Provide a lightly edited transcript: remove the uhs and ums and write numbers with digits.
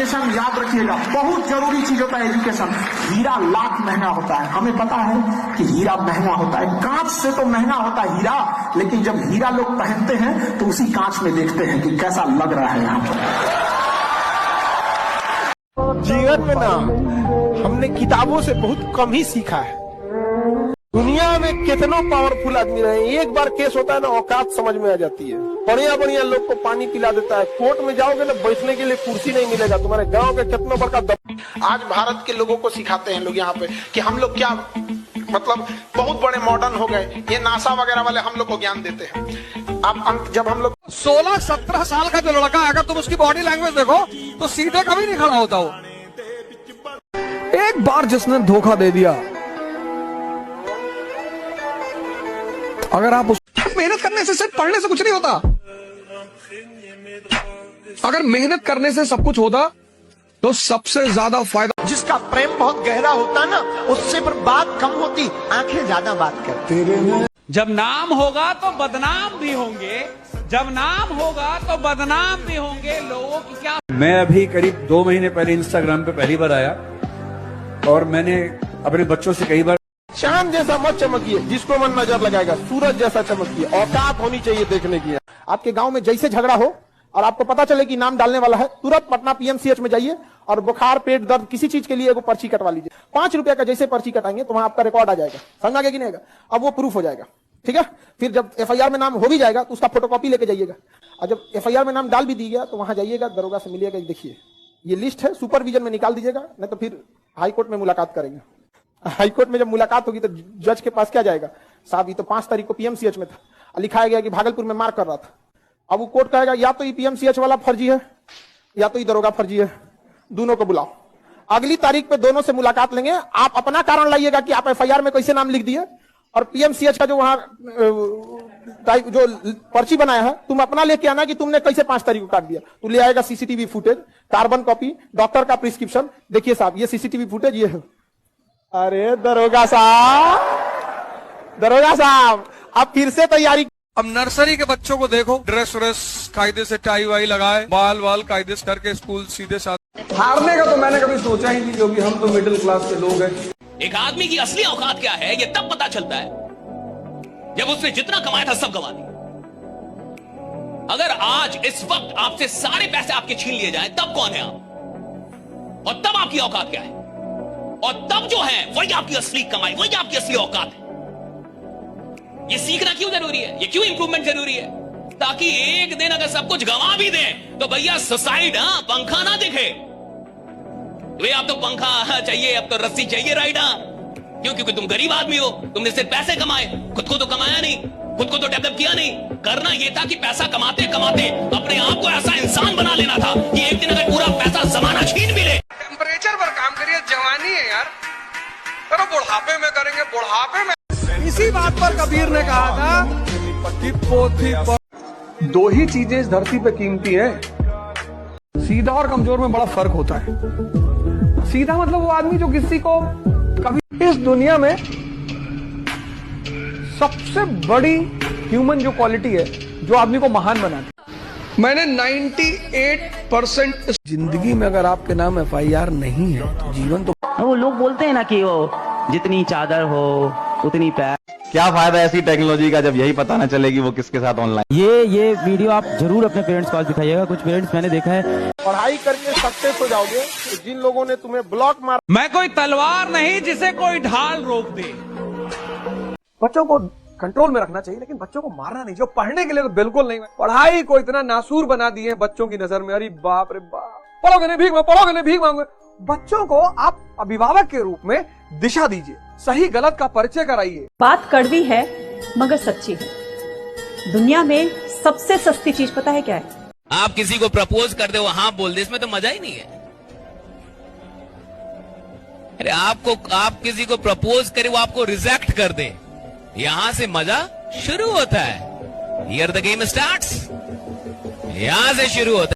Education याद रखिएगा, बहुत जरूरी चीज होता है एजुकेशन। हीरा लाख महंगा होता है, हमें पता है कि हीरा महंगा होता है, कांच से तो महंगा होता है हीरा, लेकिन जब हीरा लोग पहनते हैं तो उसी कांच में देखते हैं कि कैसा लग रहा है यहाँ पर। जीवन में ना हमने किताबों से बहुत कम ही सीखा है। दुनिया में कितना पावरफुल आदमी रहे, एक बार केस होता है ना, औकात समझ में आ जाती है। बढ़िया बढ़िया लोग को पानी पिला देता है, कोर्ट में जाओगे ना बैठने के लिए कुर्सी नहीं मिलेगा, तुम्हारे गांव के कितना बड़का आज भारत के लोगों को सिखाते हैं लोग यहाँ पे कि हम लोग क्या मतलब बहुत बड़े मॉडर्न हो गए, ये नासा वगैरह वाले हम लोग को ज्ञान देते हैं। अब जब हम लोग 16-17 साल का जो लड़का है, अगर तुम उसकी बॉडी लैंग्वेज देखो तो सीधे कभी नहीं खड़ा होता वो। एक बार जिसने धोखा दे दिया, अगर आप मेहनत करने से सिर्फ पढ़ने से कुछ नहीं होता, अगर मेहनत करने से सब कुछ होता तो सबसे ज्यादा फायदा। जिसका प्रेम बहुत गहरा होता ना, उससे पर बात कम होती, आंखें ज्यादा बात करती। जब नाम होगा तो बदनाम भी होंगे, जब नाम होगा तो बदनाम भी होंगे, लोगों की क्या। मैं अभी करीब 2 महीने पहले इंस्टाग्राम पे पहली बार आया और मैंने अपने बच्चों से कई बार, चांद जैसा मत चमकिए, जिसको मन नजर लगाएगा, सूरज जैसा चमकिए, औकात होनी चाहिए देखने की। आपके गांव में जैसे झगड़ा हो और आपको पता चले कि नाम डालने वाला है, तुरंत पटना पीएमसीएच में जाइए और बुखार, पेट दर्द, किसी चीज के लिए एगो पर्ची कटवा लीजिए। 5 रुपए का जैसे पर्ची कटाएंगे तो वहां आपका रिकॉर्ड आ जाएगा, समझ आ गया कि नहीं आएगा? अब वो प्रूफ हो जाएगा, ठीक है। फिर जब एफआईआर में नाम हो भी जाएगा तो उसका फोटोकॉपी लेके जाइएगा, और जब एफआईआर में नाम डाल भी दिया तो वहां जाइएगा, दरोगा से मिलिएगा, देखिए ये लिस्ट है, सुपरविजन में निकाल दीजिएगा, नहीं तो फिर हाईकोर्ट में मुलाकात करेंगे। हाईकोर्ट में जब मुलाकात होगी तो जज के पास क्या जाएगा, साहब ये तो 5 तारीख को पीएमसीएच में था, लिखाया गया कि भागलपुर में मार कर रहा था। अब वो कोर्ट कहेगा या तो ये पीएमसीएच वाला फर्जी है या तो ये दरोगा फर्जी है, दोनों को बुलाओ। अगली तारीख पे दोनों से मुलाकात लेंगे, आप अपना कारण लाइएगा कि आप एफआईआर में कैसे नाम लिख दिए, और पीएमसीएच का जो वहां जो पर्ची बनाया है तुम अपना लेके आना कि तुमने कैसे 5 तारीख को काट दिया। तू ले आएगा CCTV footage, carbon copy, doctor का प्रिस्क्रिप्शन, देखिए साहब ये सीसीटीवी फुटेज ये है। अरे दरोगा साहब आप फिर से तैयारी। अब नर्सरी के बच्चों को देखो, ड्रेस व्रेस कायदे से टाई वाई लगाए, बाल वाल कायदे से करके स्कूल सीधे साथ। हारने का तो मैंने कभी सोचा ही नहीं, क्योंकि हम तो मिडिल क्लास के लोग हैं। एक आदमी की असली औकात क्या है ये तब पता चलता है जब उसने जितना कमाया था सब गवा दिया। अगर आज इस वक्त आपसे सारे पैसे आपके छीन लिए जाएं, तब कौन है आप, और तब आपकी औकात क्या है, और तब जो है वही आपकी असली कमाई, वही आपकी असली औकात है। ये सीखना क्यों जरूरी है, ये क्यों इंप्रूवमेंट जरूरी है, ताकि एक दिन अगर सब कुछ गंवा भी दें तो भैया सुसाइड, पंखा ना दिखे। वे आप तो पंखा चाहिए, अब तो रस्सी चाहिए राइड। क्यों? क्योंकि तुम गरीब आदमी हो, तुमने सिर्फ पैसे कमाए, खुद को तो कमाया नहीं, खुद को तो डेवलप किया नहीं। करना यह था कि पैसा कमाते कमाते अपने आप को ऐसा इंसान बना लेना था कि एक दिन अगर पूरा पैसा जमाना छीन भी ले। टेम्परेचर पर काम करिए, जवानी है यार, चलो बुढ़ापे में करेंगे, बुढ़ापे में। इसी बात पर कबीर ने कहा था कि पोथी पर 2 ही चीजें इस धरती पे कीमती है, सीधा और कमजोर में बड़ा फर्क होता है। सीधा मतलब वो आदमी जो किसी को कभी, इस दुनिया में सबसे बड़ी ह्यूमन जो क्वालिटी है जो आदमी को महान बनाती है। मैंने 98% जिंदगी में अगर आपके नाम एफआईआर नहीं है तो जीवन तो। वो लोग बोलते हैं ना कि वो जितनी चादर हो उतनी पैर। क्या फायदा ऐसी टेक्नोलॉजी का जब यही पता ना चलेगी वो किसके साथ ऑनलाइन। ये वीडियो आप जरूर अपने पेरेंट्स को दिखाइएगा। कुछ पेरेंट्स मैंने देखा है, पढ़ाई करके सक्सेस हो जाओगे तो जिन लोगों ने तुम्हें ब्लॉक मारा। मैं कोई तलवार नहीं जिसे कोई ढाल रोक दे। बच्चों को कंट्रोल में रखना चाहिए, लेकिन बच्चों को मारना नहीं। जो पढ़ने के लिए तो बिल्कुल नहीं। पढ़ाई को इतना नासूर बना दिए हैं बच्चों की नजर में, अरे बाप रे बाप, पढ़ोगे नहीं भीख मांगो, पढ़ोगे नहीं भीख मांगो। बच्चों को आप अभिभावक के रूप में दिशा दीजिए, सही गलत का परिचय कराइए। बात कड़वी है मगर सच्ची है। दुनिया में सबसे सस्ती चीज पता है क्या है? आप किसी को प्रपोज कर दे वो हाँ बोल दे, इसमें तो मजा ही नहीं है। अरे आप किसी को प्रपोज करे वो आपको रिजेक्ट कर दे, यहां से मजा शुरू होता है। हियर द गेम स्टार्ट्स, यहां से शुरू होता है।